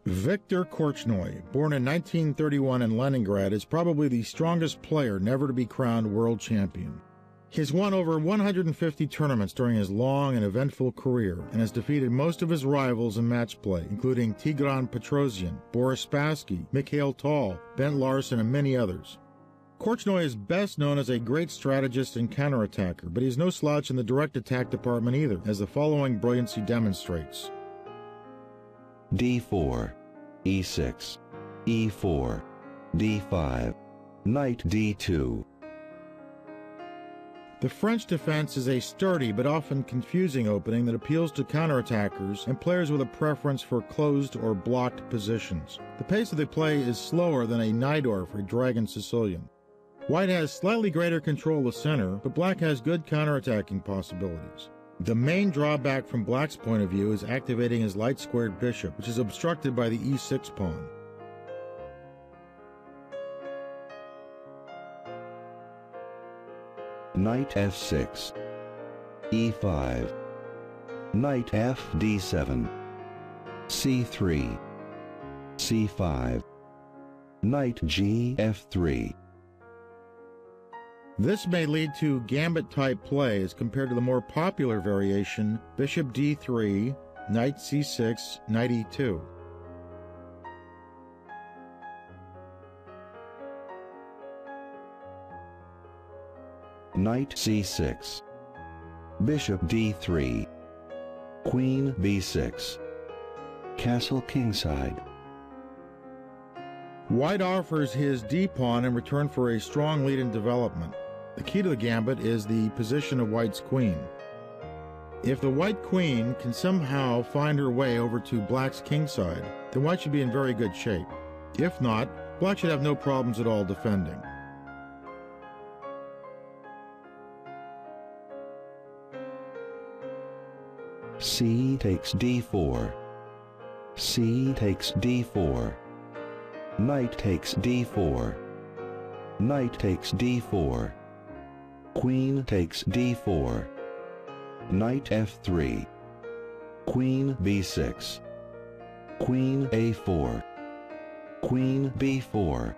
Viktor Korchnoi, born in 1931 in Leningrad, is probably the strongest player never to be crowned world champion. He has won over 150 tournaments during his long and eventful career and has defeated most of his rivals in match play, including Tigran Petrosian, Boris Spassky, Mikhail Tal, Larsen, and many others. Korchnoi is best known as a great strategist and counterattacker, but he is no slouch in the direct attack department either, as the following brilliancy demonstrates. d4, e6, e4, d5, knight d2. The French defense is a sturdy but often confusing opening that appeals to counterattackers and players with a preference for closed or blocked positions. The pace of the play is slower than a Najdorf or Dragon Sicilian. White has slightly greater control of the center, but black has good counterattacking possibilities. The main drawback from black's point of view is activating his light-squared bishop, which is obstructed by the e6 pawn. Knight f6, e5, knight f d7, c3, c5, knight g f3. This may lead to gambit-type play as compared to the more popular variation, bishop d3, knight c6, knight e2. Knight c6, bishop d3, queen b6, castle kingside. White offers his d-pawn in return for a strong lead in development. The key to the gambit is the position of white's queen. If the white queen can somehow find her way over to black's kingside, then white should be in very good shape. If not, black should have no problems at all defending. C takes d4, c takes d4, knight takes d4, knight takes d4, queen takes d4, knight f3, queen b6, queen a4, queen b4.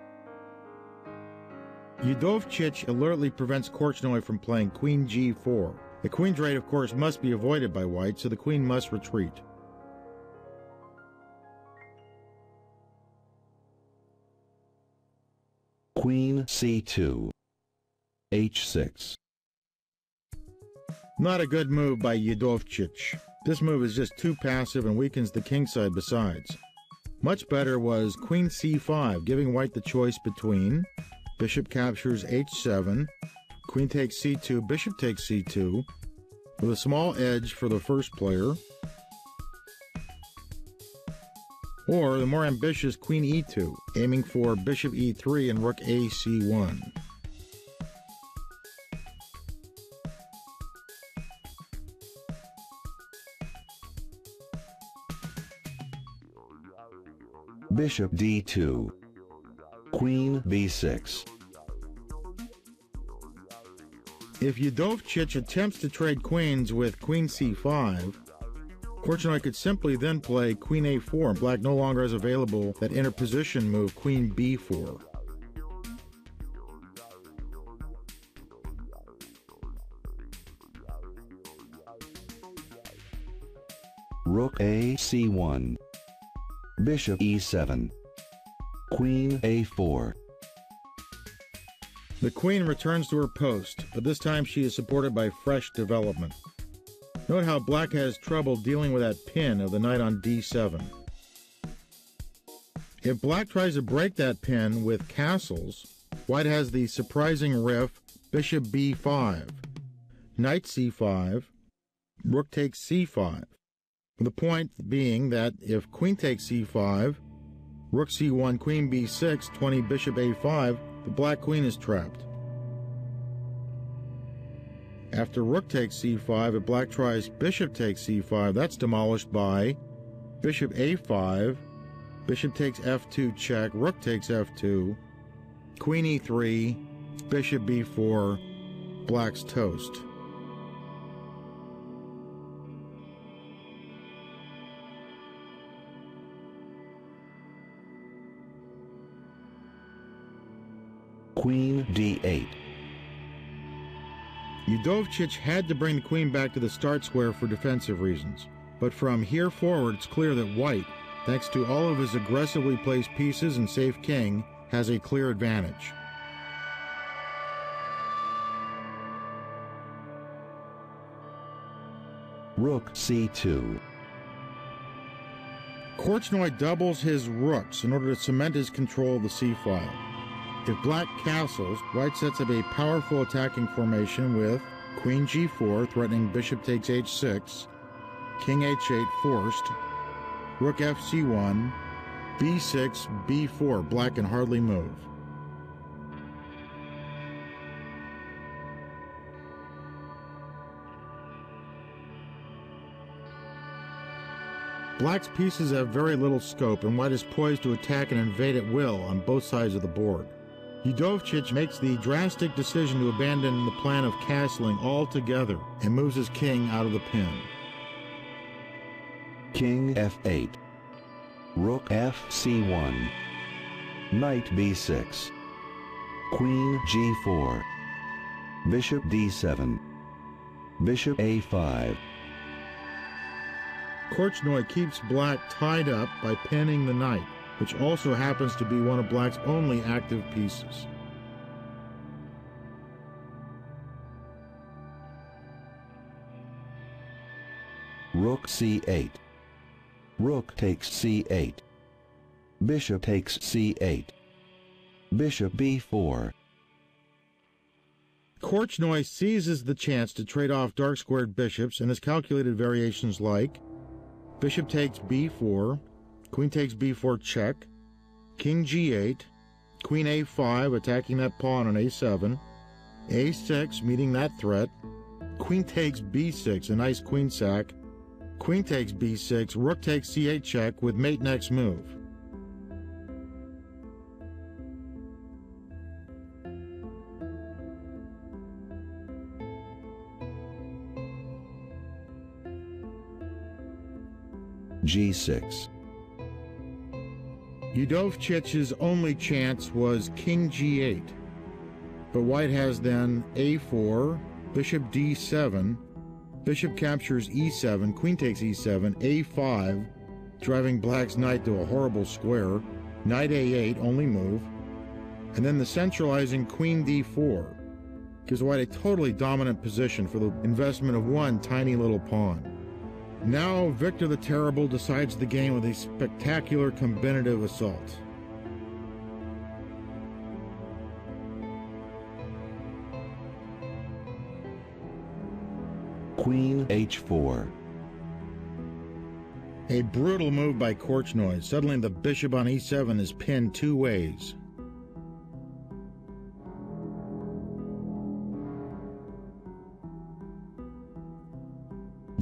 Udovcic alertly prevents Korchnoi from playing queen g4. The queen's raid, of course, must be avoided by white, so the queen must retreat. Queen c2, h6. Not a good move by Udovcic. This move is just too passive and weakens the kingside besides. Much better was queen c5, giving white the choice between bishop captures h7, queen takes c2, bishop takes c2, with a small edge for the first player, or the more ambitious queen e2, aiming for bishop e3 and rook a c1. Bishop d2, queen b6. If Udovcic attempts to trade queens with queen c5, Korchnoi could simply then play queen a4, and black no longer has available that interposition move queen b4. Rook a c1, bishop e7, queen a4. The queen returns to her post, but this time she is supported by fresh development. Note how black has trouble dealing with that pin of the knight on d7. If black tries to break that pin with castles, white has the surprising riff bishop b5, knight c5, rook takes c5. The point being that if queen takes c5, rook c1, queen b6, 20 bishop a5, the black queen is trapped. After rook takes c5, if black tries bishop takes c5, that's demolished by bishop a5, bishop takes f2 check, rook takes f2, queen e3, bishop b4, black's toast. Queen d8. Udovcic had to bring the queen back to the start square for defensive reasons, but from here forward it's clear that white, thanks to all of his aggressively placed pieces and safe king, has a clear advantage. Rook c2. Korchnoi doubles his rooks in order to cement his control of the c-file. If black castles, white sets up a powerful attacking formation with queen g4 threatening bishop takes h6, king h8 forced, rook fc1, b6, b4, black can hardly move. Black's pieces have very little scope, and white is poised to attack and invade at will on both sides of the board. Udovcic makes the drastic decision to abandon the plan of castling altogether and moves his king out of the pin. King f8. Rook fc1. Knight b6. Queen g4. Bishop d7. Bishop a5. Korchnoi keeps black tied up by pinning the knight, which also happens to be one of black's only active pieces. Rook c8. Rook takes c8. Bishop takes c8. Bishop b4. Korchnoi seizes the chance to trade off dark-squared bishops and has calculated variations like bishop takes b4, queen takes b4 check, king g8, queen a5 attacking that pawn on a7, a6 meeting that threat, queen takes b6, a nice queen sack, queen takes b6, rook takes c8 check with mate next move. g6. Udovcic's only chance was king g8, but white has then a4, bishop d7, bishop captures e7, queen takes e7, a5, driving black's knight to a horrible square, knight a8, only move, and then the centralizing queen d4 gives white a totally dominant position for the investment of one tiny little pawn. Now Victor the Terrible decides the game with a spectacular combinative assault. Queen h4. A brutal move by Korchnoi. Suddenly the bishop on e7 is pinned two ways.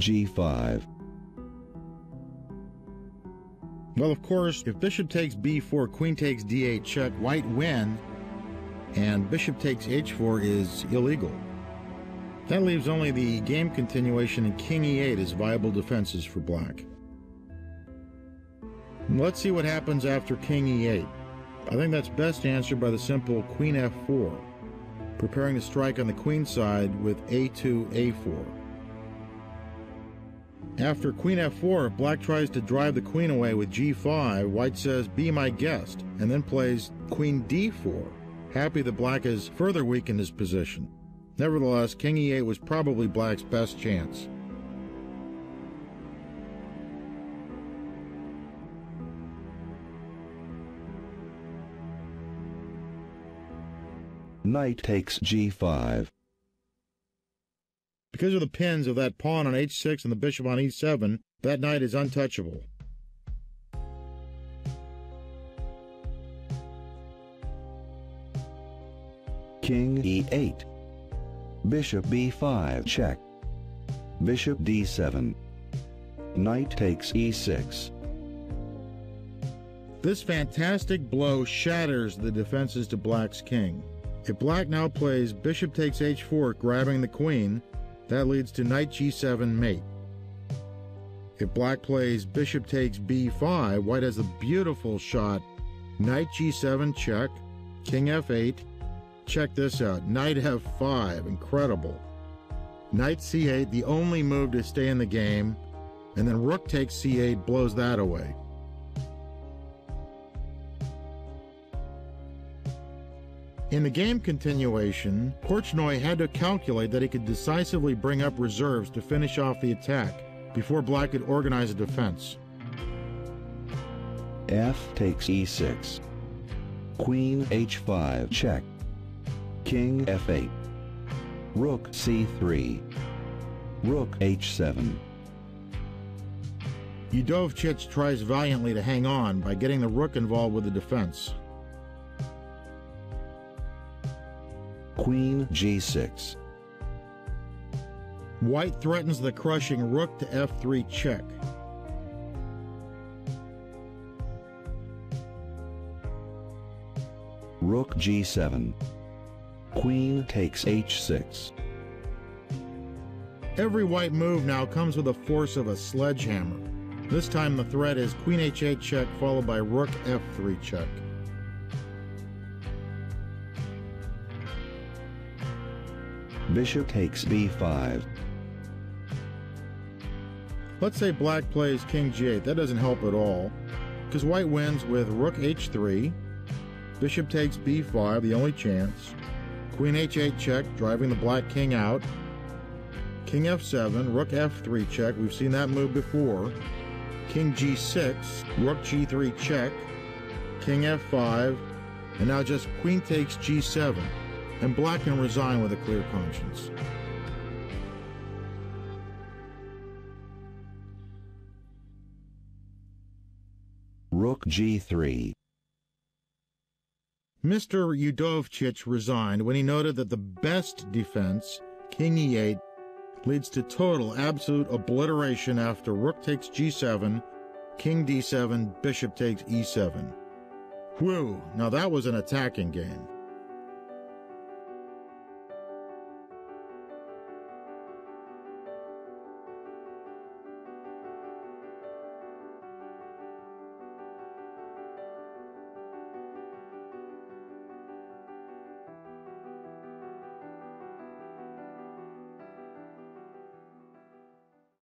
g5. Well, of course, if bishop takes b4, queen takes d8 check, white win, and bishop takes h4 is illegal. That leaves only the game continuation and king e8 as viable defenses for black. Let's see what happens after king e8. I think that's best answered by the simple queen f4, preparing to strike on the queen side with a2, a4. After queen f4, black tries to drive the queen away with g5. White says, "Be my guest," and then plays queen d4, happy that black has further weakened his position. Nevertheless, king e8 was probably black's best chance. Knight takes g5. Because of the pins of that pawn on h6 and the bishop on e7, that knight is untouchable. King e8. Bishop b5 check. Bishop d7. Knight takes e6. This fantastic blow shatters the defenses to black's king. If black now plays bishop takes h4, grabbing the queen, that leads to knight g7 mate. If black plays bishop takes b5, white has a beautiful shot, knight g7 check, king f8, check this out. Knight f5, incredible. Knight c8, the only move to stay in the game, and then rook takes c8, blows that away. In the game continuation, Korchnoi had to calculate that he could decisively bring up reserves to finish off the attack before black could organize a defense. F takes e6. Queen h5 check. King f8. Rook c3. Rook h7. Udovcic tries valiantly to hang on by getting the rook involved with the defense. Queen g6. White threatens the crushing rook to f3 check. Rook g7. Queen takes h6. Every white move now comes with the force of a sledgehammer. This time the threat is queen h8 check followed by rook f3 check. Bishop takes b5. Let's say black plays king g8. That doesn't help at all, because white wins with rook h3, bishop takes b5, the only chance, queen h8 check, driving the black king out, king f7, rook f3 check, we've seen that move before, king g6, rook g3 check, king f5, and now just queen takes g7, and black can resign with a clear conscience. Rook g3. Mr. Udovcic resigned when he noted that the best defense, king e8, leads to total, absolute obliteration after rook takes g7, king d7, bishop takes e7. Whew, now that was an attacking game.